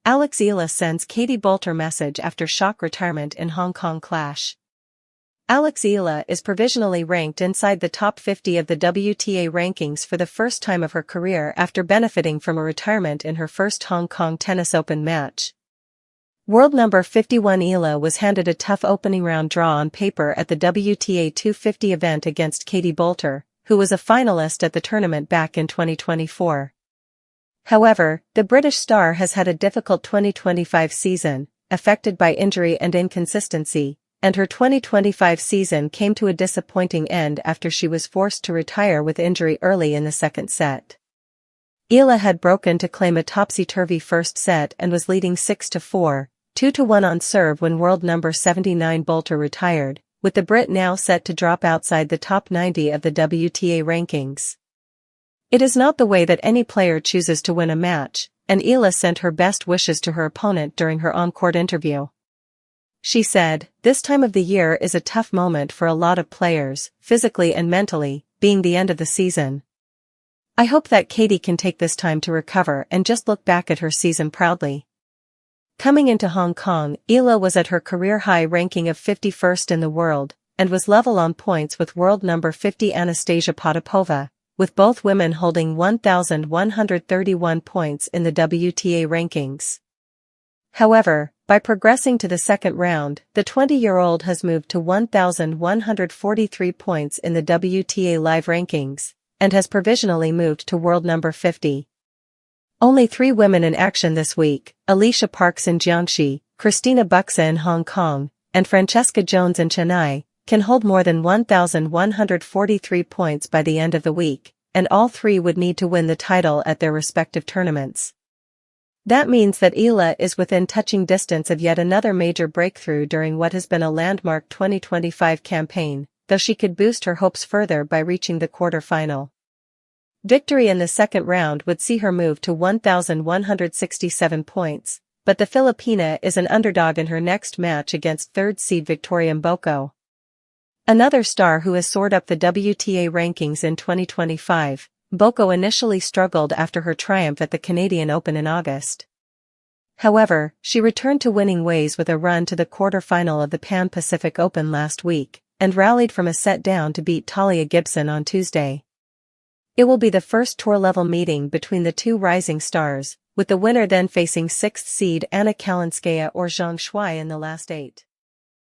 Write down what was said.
Alex Eala sends Katie Boulter message after shock retirement in Hong Kong clash. Alex Eala is provisionally ranked inside the top 50 of the WTA rankings for the first time of her career after benefiting from a retirement in her first Hong Kong Tennis Open match. World number 51 Eala was handed a tough opening round draw on paper at the WTA 250 event against Katie Boulter, who was a finalist at the tournament back in 2024. However, the British star has had a difficult 2025 season, affected by injury and inconsistency, and her 2025 season came to a disappointing end after she was forced to retire with injury early in the second set. Eala had broken to claim a topsy-turvy first set and was leading 6-4, 2-1 on serve when world number 79 Boulter retired, with the Brit now set to drop outside the top 90 of the WTA rankings. It is not the way that any player chooses to win a match, and Eala sent her best wishes to her opponent during her on-court interview. She said, "This time of the year is a tough moment for a lot of players, physically and mentally, being the end of the season. I hope that Katie can take this time to recover and just look back at her season proudly." Coming into Hong Kong, Eala was at her career-high ranking of 51st in the world, and was level on points with world number 50 Anastasia Potapova, with both women holding 1,131 points in the WTA rankings. However, by progressing to the second round, the 20-year-old has moved to 1,143 points in the WTA live rankings, and has provisionally moved to world number 50. Only 3 women in action this week, Alicia Parks in Jiangxi, Christina Buxa in Hong Kong, and Francesca Jones in Chennai, can hold more than 1,143 points by the end of the week, and all 3 would need to win the title at their respective tournaments. That means that Eala is within touching distance of yet another major breakthrough during what has been a landmark 2025 campaign, though she could boost her hopes further by reaching the quarter-final. Victory in the second round would see her move to 1,167 points, but the Filipina is an underdog in her next match against third seed Victoria Mboko. Another star who has soared up the WTA rankings in 2025, Mboko initially struggled after her triumph at the Canadian Open in August. However, she returned to winning ways with a run to the quarter-final of the Pan Pacific Open last week, and rallied from a set down to beat Talia Gibson on Tuesday. It will be the first tour-level meeting between the two rising stars, with the winner then facing 6th seed Anna Kalinskaya or Zhang Shuai in the last 8.